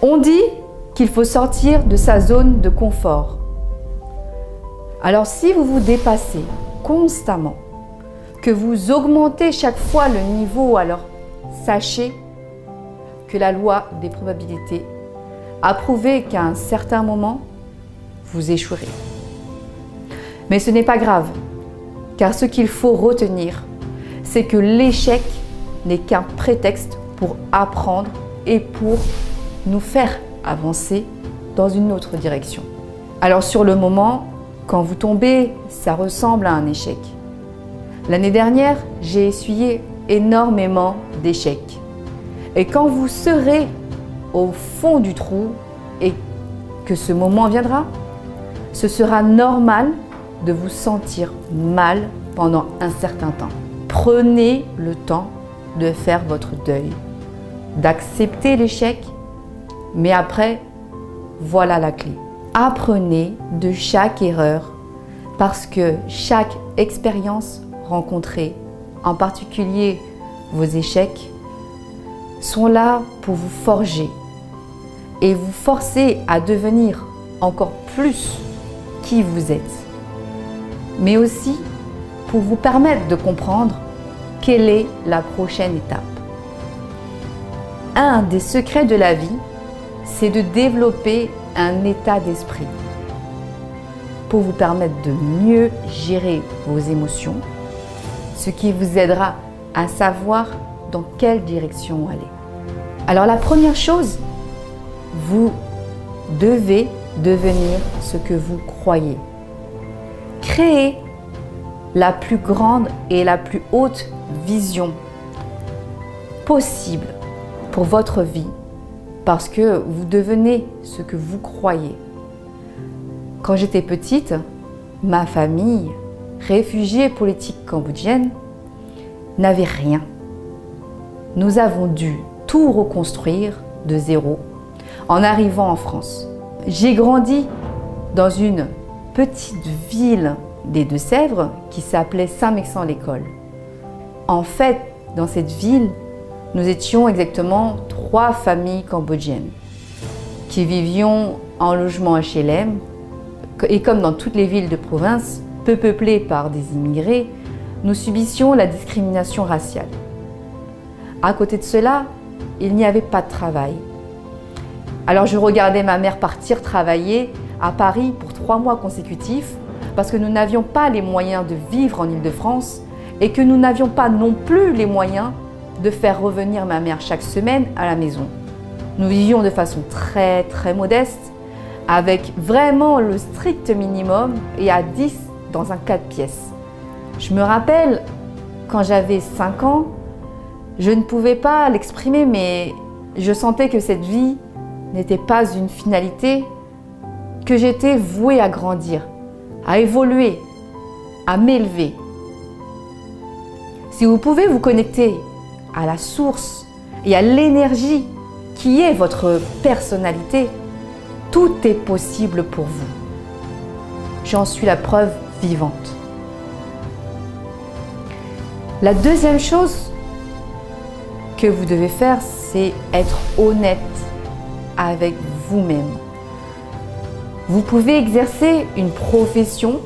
On dit qu'il faut sortir de sa zone de confort. Alors si vous vous dépassez constamment, que vous augmentez chaque fois le niveau, alors sachez que la loi des probabilités a prouvé qu'à un certain moment, vous échouerez. Mais ce n'est pas grave, car ce qu'il faut retenir, c'est que l'échec n'est qu'un prétexte pour apprendre et pour nous faire avancer dans une autre direction. Alors sur le moment, quand vous tombez, ça ressemble à un échec. L'année dernière, j'ai essuyé énormément d'échecs. Et quand vous serez au fond du trou et que ce moment viendra, ce sera normal de vous sentir mal pendant un certain temps. Prenez le temps de faire votre deuil, d'accepter l'échec, mais après, voilà la clé. Apprenez de chaque erreur parce que chaque expérience rencontrée, en particulier vos échecs, sont là pour vous forger et vous forcer à devenir encore plus qui vous êtes, mais aussi pour vous permettre de comprendre quelle est la prochaine étape. Un des secrets de la vie, c'est de développer un état d'esprit pour vous permettre de mieux gérer vos émotions, ce qui vous aidera à savoir dans quelle direction aller. Alors la première chose, vous devez devenir ce que vous croyez. Créez la plus grande et la plus haute vision possible pour votre vie parce que vous devenez ce que vous croyez. Quand j'étais petite, ma famille, réfugiée politique cambodgienne, n'avait rien. Nous avons dû tout reconstruire de zéro en arrivant en France. J'ai grandi dans une petite ville des Deux-Sèvres qui s'appelait Saint-Mexan-l'École. En fait, dans cette ville, nous étions exactement 3 familles cambodgiennes qui vivions en logement HLM et comme dans toutes les villes de province, peu peuplées par des immigrés, nous subissions la discrimination raciale. À côté de cela, il n'y avait pas de travail. Alors je regardais ma mère partir travailler à Paris pour 3 mois consécutifs parce que nous n'avions pas les moyens de vivre en Île-de-France et que nous n'avions pas non plus les moyens de faire revenir ma mère chaque semaine à la maison. Nous vivions de façon très modeste, avec vraiment le strict minimum et à 10 dans un 4 pièces. Je me rappelle, quand j'avais 5 ans, je ne pouvais pas l'exprimer, mais je sentais que cette vie n'était pas une finalité, que j'étais vouée à grandir, à évoluer, à m'élever. Si vous pouvez vous connecter à la source et à l'énergie qui est votre personnalité, tout est possible pour vous. J'en suis la preuve vivante. La deuxième chose que vous devez faire, c'est être honnête avec vous-même. Vous pouvez exercer une profession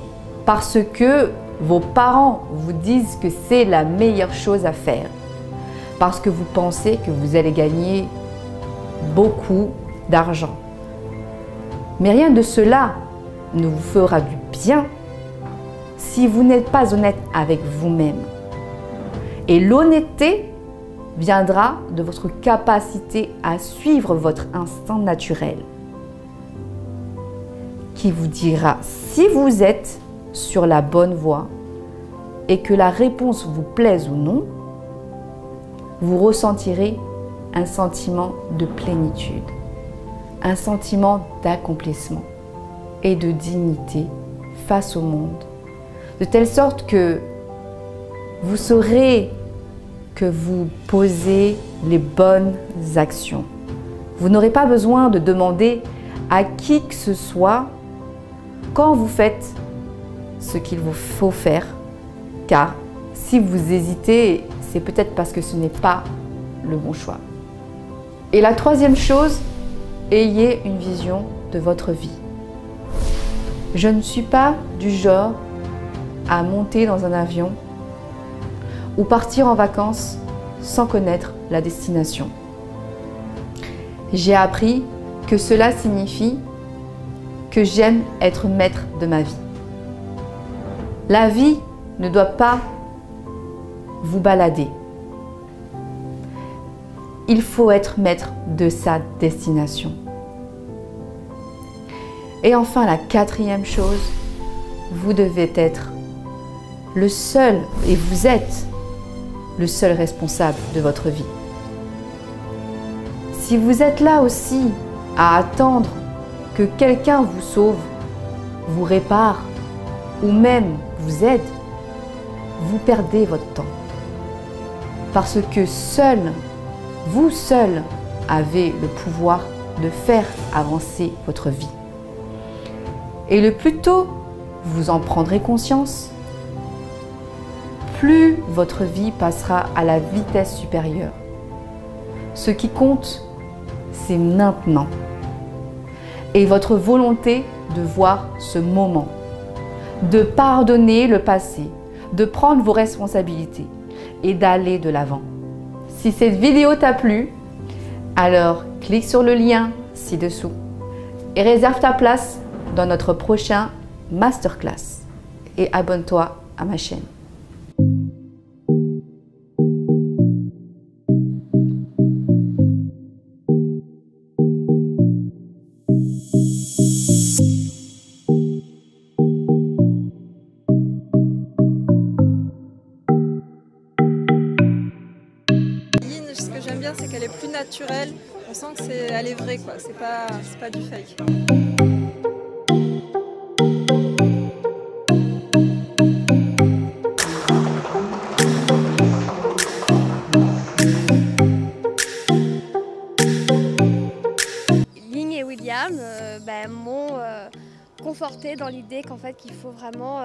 parce que vos parents vous disent que c'est la meilleure chose à faire, parce que vous pensez que vous allez gagner beaucoup d'argent. Mais rien de cela ne vous fera du bien si vous n'êtes pas honnête avec vous-même. Et l'honnêteté viendra de votre capacité à suivre votre instinct naturel, qui vous dira si vous êtes sur la bonne voie et que la réponse vous plaise ou non. Vous ressentirez un sentiment de plénitude, un sentiment d'accomplissement et de dignité face au monde, de telle sorte que vous saurez que vous posez les bonnes actions. Vous n'aurez pas besoin de demander à qui que ce soit quand vous faites ce qu'il vous faut faire, car si vous hésitez, c'est peut-être parce que ce n'est pas le bon choix. Et la troisième chose, ayez une vision de votre vie. Je ne suis pas du genre à monter dans un avion ou partir en vacances sans connaître la destination. J'ai appris que cela signifie que j'aime être maître de ma vie. La vie ne doit pas vous balader. Il faut être maître de sa destination. Et enfin, la quatrième chose, vous devez être le seul, et vous êtes le seul responsable de votre vie. Si vous êtes là aussi à attendre que quelqu'un vous sauve, vous répare ou même vous aide, vous perdez votre temps. Parce que vous seul avez le pouvoir de faire avancer votre vie. Et le plus tôt vous en prendrez conscience, plus votre vie passera à la vitesse supérieure. Ce qui compte, c'est maintenant. Et votre volonté de voir ce moment, de pardonner le passé, de prendre vos responsabilités et d'aller de l'avant. Si cette vidéo t'a plu, alors clique sur le lien ci-dessous et réserve ta place dans notre prochain masterclass. Et abonne-toi à ma chaîne. Ce que j'aime bien, c'est qu'elle est plus naturelle. On sent que elle est vraie, quoi. C'est pas du fake. Ling et William m'ont conforté dans l'idée qu'en fait qu'il faut vraiment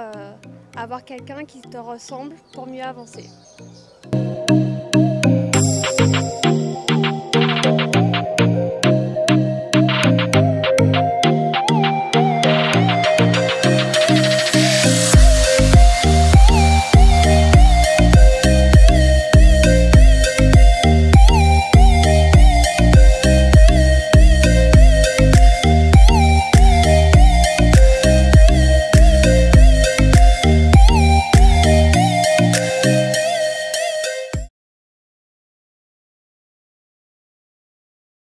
avoir quelqu'un qui te ressemble pour mieux avancer.